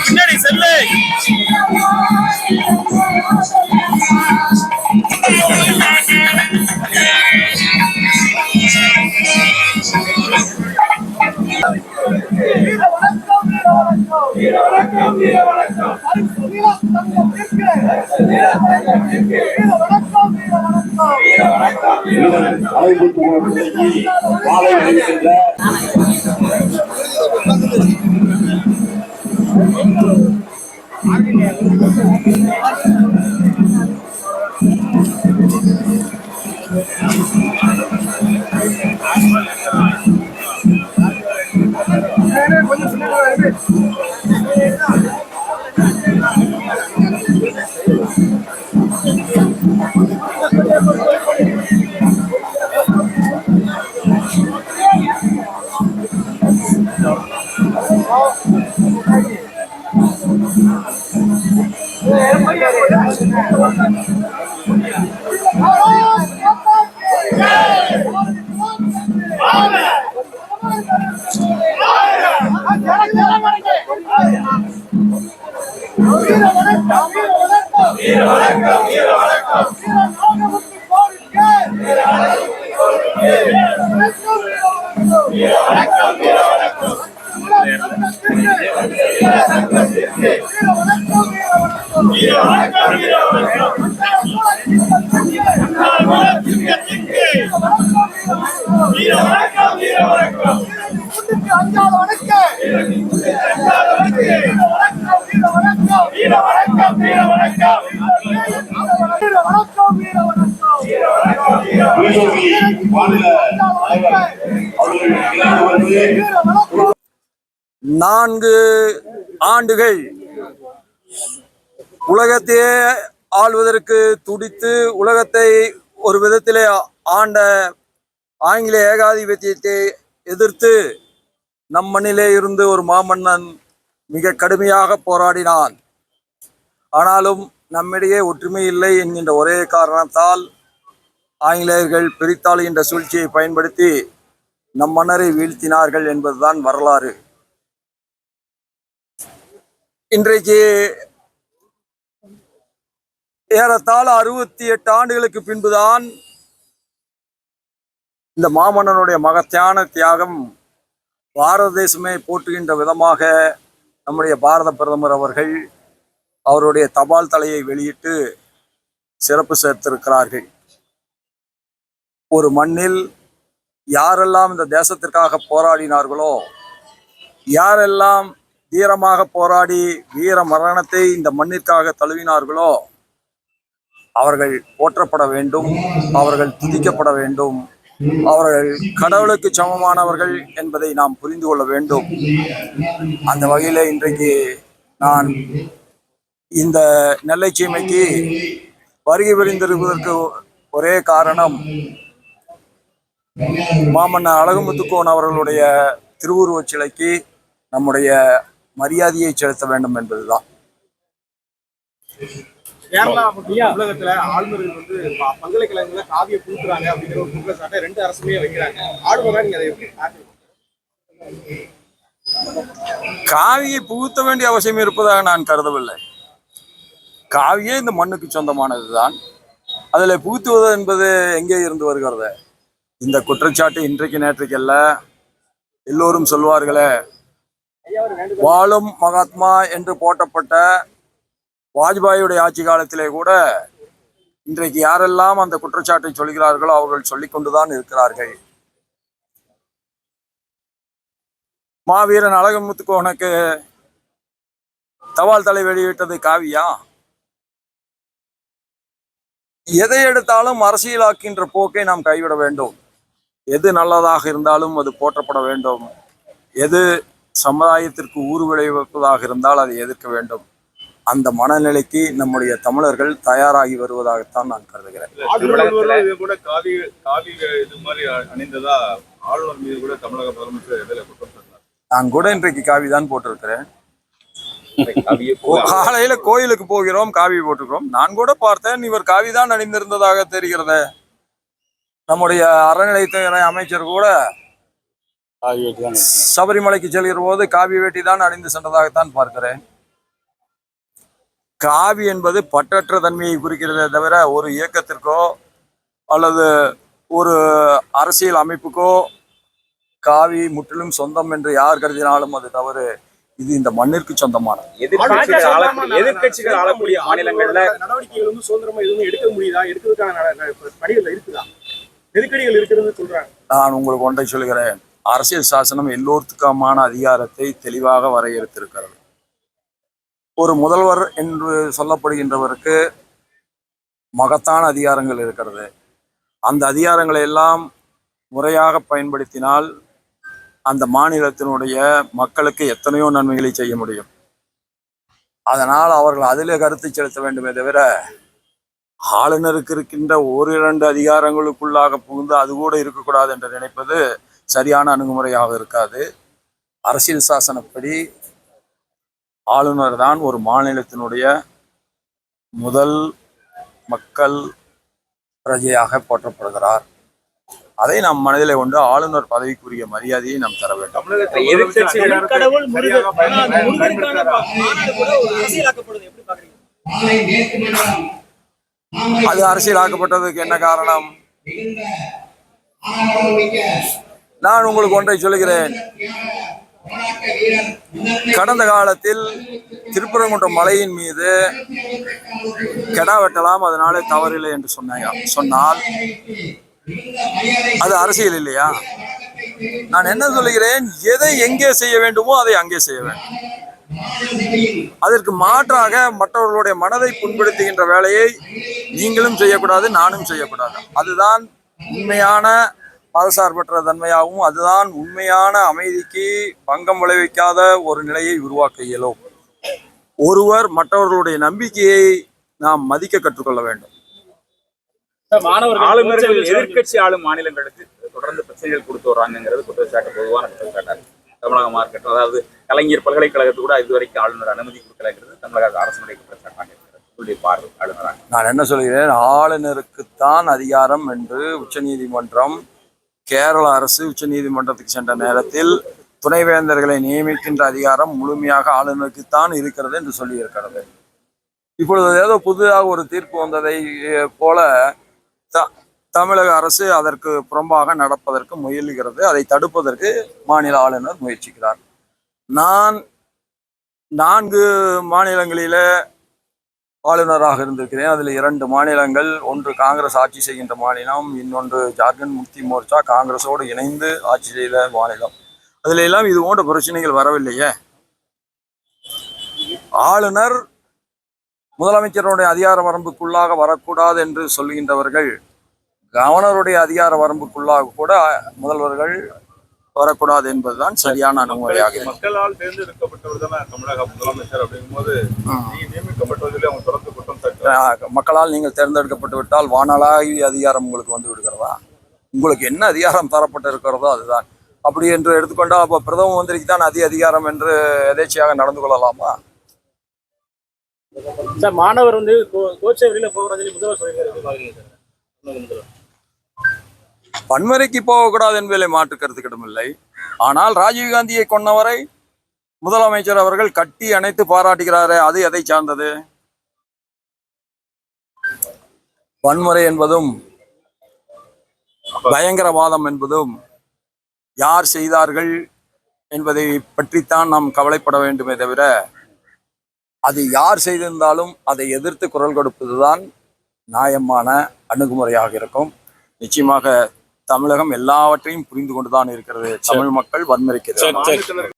பின்னாடி செல்லை நான்கு ஆண்டுகள் உலகத்தையே ஆள்வதற்கு துடித்து உலகத்தை ஒரு விதத்திலே ஆண்ட ஆங்கில ஏகாதிபத்தியத்தை எதிர்த்து நம் மண்ணிலே இருந்து ஒரு மாமன்னன் மிக கடுமையாக போராடினான். ஆனாலும் நம்மிடையே ஒற்றுமை இல்லை என்கின்ற ஒரே காரணத்தால் ஆங்கிலேயர்கள் பிரித்தாள் என்ற சூழ்ச்சியை பயன்படுத்தி நம் மன்னரை வீழ்த்தினார்கள் என்பதுதான் வரலாறு. இன்றைக்கு ஏறத்தாழ 68 ஆண்டுகளுக்கு பின்புதான் இந்த மாமன்னனுடைய மகத்தான தியாகம் பாரத தேசமே போற்றுகின்ற விதமாக நம்முடைய பாரத பிரதமர் அவர்கள் அவருடைய தபால் தலையை வெளியிட்டு சிறப்பு சேர்த்திருக்கிறார்கள். ஒரு மண்ணில் யாரெல்லாம் இந்த தேசத்திற்காக போராடினார்களோ, யாரெல்லாம் தீரமாக போராடி வீர மரணத்தை இந்த மண்ணிற்காக தழுவினார்களோ அவர்கள் போற்றப்பட வேண்டும், அவர்கள் துதிக்கப்பட வேண்டும், அவர்கள் கடவுளுக்கு சமமானவர்கள் என்பதை நாம் புரிந்து கொள்ள வேண்டும். அந்த வகையில் இன்றைக்கு நான் இந்த நெல்லை சீமைக்கு வருகை புரிந்திருப்பதற்கு ஒரே காரணம் மாமன்னர் அழகுமுத்துக்கோன் அவர்களுடைய திருவுருவச் சிலைக்கு நம்முடைய மரியாதையை செலுத்த வேண்டும் என்பதுதான். கேரளா தமிழகத்துல ஆளுநர்கள் வந்து பல்கலைக்கழகங்கள காவியை புகுத்துறாங்க அப்படிங்கிற ஒரு குற்றச்சாட்டை 2 அரசுமே வைக்கிறாங்க. ஆளுநரா நீங்க அதை எப்படி பார்க்கறீங்க? காவியை புகுத்த வேண்டிய அவசியம் இருப்பதாக நான் கருதவில்லை. காவியே இந்த மண்ணுக்கு சொந்தமானதுதான். அதில் புகுத்துவது என்பது எங்கே இருந்து வருகிறது? இந்த குற்றச்சாட்டு இன்றைக்கு நேற்றைக்கு அல்ல. எல்லோரும் சொல்வார்களே, வாழும் மகாத்மா என்று போற்றப்பட்ட வாஜ்பாயுடைய ஆட்சி காலத்திலே கூட இன்றைக்கு யாரெல்லாம் அந்த குற்றச்சாட்டை சொல்கிறார்களோ அவர்கள் சொல்லிக் கொண்டுதான் இருக்கிறார்கள். மாவீரன் அழகுமுத்துக்கோனுக்கு தபால் தலை வெளியிட்டது காவியா? எதை எடுத்தாலும் அரசியலாக்கின்ற போக்கை நாம் கைவிட வேண்டும். எது நல்லதாக இருந்தாலும் அது போற்றப்பட வேண்டும். எது சமுதாயத்திற்கு ஊறு விளைவிப்பதாக இருந்தால் அதை எதிர்க்க வேண்டும். அந்த மனநிலைக்கு நம்முடைய தமிழர்கள் தயாராகி வருவதாகத்தான் நான் கருதுகிறேன். நான் கூட இன்றைக்கு காவி தான் போட்டிருக்கிறேன். காவியை காலையில கோயிலுக்கு போகிறோம், காவி போட்டுக்கிறோம். நான் கூட பார்த்தேன், இவர் காவி தான் அணிந்திருந்ததாக தெரிகிறது. நம்முடைய அறநிலையத்துறை அமைச்சர் கூட சபரிமலைக்கு செல்கிற போது காவி வேட்டி தான் அணிந்து சென்றதாகத்தான் பார்க்கிறேன். காவி என்பது பற்றற்ற தன்மையை குறிக்கிறதே தவிர ஒரு இயக்கத்திற்கோ அல்லது ஒரு அரசியல் அமைப்புக்கோ காவி முற்றிலும் சொந்தம் என்று யார் கருதினாலும் அது தவறு. இது இந்த மண்ணிற்கு சொந்தமானது. எதிர்கட்சிகள் ஆளக்கூடிய மாநிலங்கள்ல நடவடிக்கைகள் வந்து சுதந்திரமா எதுவும் எடுக்க முடியுதா? எடுக்கிறதுக்கான பணிகள் இருக்குதா? நெருக்கடிகள் இருக்கிறது சொல்றாங்க. நான் உங்களுக்கு ஒன்றை சொல்கிறேன். அரசியல் சாசனம் எல்லோருக்குமான அதிகாரத்தை தெளிவாக வரையறுத்திருக்கிறது. ஒரு முதல்வர் என்று சொல்லப்படுகின்றவருக்கு மகத்தான அதிகாரங்கள் இருக்கிறது. அந்த அதிகாரங்களை எல்லாம் முறையாக பயன்படுத்தினால் அந்த மாநிலத்தினுடைய மக்களுக்கு எத்தனையோ நன்மைகளை செய்ய முடியும். அதனால் அவர்கள் அதிலே கருத்தை செலுத்த வேண்டுமே தவிர ஆளுநருக்கு இருக்கின்ற ஒரு இரண்டு அதிகாரங்களுக்குள்ளாக புகுந்து அது கூட இருக்கக்கூடாது என்று நினைப்பது சரியான அணுகுமுறையாக இருக்காது. அரசியல் சாசனப்படி ஆளுநர் தான் ஒரு மாநிலத்தினுடைய முதல் மக்கள் பிரஜையாக போற்றப்படுகிறார். அதை நாம் மனதிலே கொண்டு ஆளுநர் பதவிக்குரிய மரியாதையை நாம் தர வேண்டும். அது அரசியலாக்கப்பட்டதுக்கு என்ன காரணம்? நான் உங்களுக்கு ஒன்றை சொல்கிறேன். கடந்த காலத்தில் திருப்பரங்குன்றம் மலையின் மீது கெடா வெட்டலாம், அதனால தவறில்லை என்று சொன்னால் அது அரசியல் இல்லையா? நான் என்ன சொல்லுகிறேன், எதை எங்கே செய்ய வேண்டுமோ அதை அங்கே செய்ய வேண்டும். அதற்கு மாற்றாக மற்றவர்களுடைய மனதை புண்படுத்துகின்ற வேலையை நீங்களும் செய்யக்கூடாது, நானும் செய்யக்கூடாது. அதுதான் உண்மையான மதசார்பற்ற தன்மையாகவும் அதுதான் உண்மையான அமைதிக்கு பங்கம் விளைவிக்காத ஒரு நிலையை உருவாக்க இயலும். ஒருவர் மற்றவர்களுடைய நம்பிக்கையை நாம் மதிக்க கற்றுக்கொள்ள வேண்டும். ஆளுநர்கள் எதிர்கட்சி ஆளும் மாநிலங்களுக்கு தொடர்ந்து பிரச்சனைகள் கொடுத்து வர்றாங்கிறது குற்றச்சாட்டு, பொதுவான குற்றச்சாட்டு. தமிழகமா இருக்கட்டும், அதாவது கலைஞர் பல்கலைக்கழகத்துக்கு கூட இதுவரைக்கும் ஆளுநர் அனுமதி கொடுக்கலங்கிறது தமிழக அரசுடைய குற்றச்சாட்டாக இருக்கிறது. பார்வை ஆளுநராக நான் என்ன சொல்கிறேன், ஆளுநருக்குத்தான் அதிகாரம் என்று உச்சநீதிமன்றம், கேரள அரசு உச்சநீதிமன்றத்துக்கு சென்ற நேரத்தில் துணைவேந்தர்களை நியமிக்கின்ற அதிகாரம் முழுமையாக ஆளுநருக்குத்தான் இருக்கிறது என்று சொல்லி இருக்கிறது. இப்பொழுது ஏதோ புதிதாக ஒரு தீர்ப்பு வந்ததை போல தமிழக அரசு அதற்கு புறம்பாக நடப்பதற்கு முயல்கிறது. அதை தடுப்பதற்கு மாநில ஆளுநர் முயற்சிக்கிறார். நான் 4 மாநிலங்களில ஆளுநராக இருந்திருக்கிறேன். அதில் 2 மாநிலங்கள், ஒன்று காங்கிரஸ் ஆட்சி செய்கின்ற மாநிலம், இன்னொன்று ஜார்க்கண்ட் முக்தி மோர்ச்சா காங்கிரஸோடு இணைந்து ஆட்சி செய்த மாநிலம். அதில் எல்லாம் இது போன்ற பிரச்சனைகள் வரவில்லையே. ஆளுநர் முதலமைச்சருடைய அதிகார வரம்புக்குள்ளாக வரக்கூடாது என்று சொல்கின்றவர்கள் கவர்னருடைய அதிகார வரம்புக்குள்ளாக கூட முதல்வர்கள் வரக்கூடாது என்பதுதான் சரியான அணுகுமுறையாக. மக்களால் தேர்ந்தெடுக்கப்பட்டவர் தானே தமிழக முதலமைச்சர். அப்படிங்கும்போது நியமிக்கப்பட்டவர்களே அவங்க தொடர்ந்து குற்றம் சாட்டுறாங்க. மக்களால் நீங்கள் தேர்ந்தெடுக்கப்பட்டு விட்டால் வானளாகி அதிகாரம் உங்களுக்கு வந்து விடுகிறதா? உங்களுக்கு என்ன அதிகாரம் தரப்பட்டு இருக்கிறதோ அதுதான். அப்படி என்று எடுத்துக்கொண்டால் அப்போ பிரதம மந்திரிக்கு தான் அதிகாரம் என்று எதேச்சையாக நடந்து கொள்ளலாமா? சார், மாணவர் வந்து கோச்சை வெளியில போகிறது முதல்வர் சொல்லியிருக்காரு. வன்முறைக்கு போகக்கூடாது என்பதில் மாற்று கருத்து கிடமில்லை. ஆனால் ராஜீவ்காந்தியை கொன்னவரை முதலமைச்சர் அவர்கள் கட்டி அணைத்து பாராட்டுகிறாரே, அது எதை சார்ந்தது? வன்முறை என்பதும் பயங்கரவாதம் என்பதும் யார் செய்தார்கள் என்பதை பற்றித்தான் நாம் கவலைப்பட வேண்டுமே தவிர அது யார் செய்திருந்தாலும் அதை எதிர்த்து குரல் கொடுப்பதுதான் நியாயமான அணுகுமுறையாக இருக்கும். நிச்சயமாக தமிழகம் எல்லாவற்றையும் புரிந்து கொண்டுதான் இருக்கிறது. தமிழ் மக்கள் வன்முறைக்கு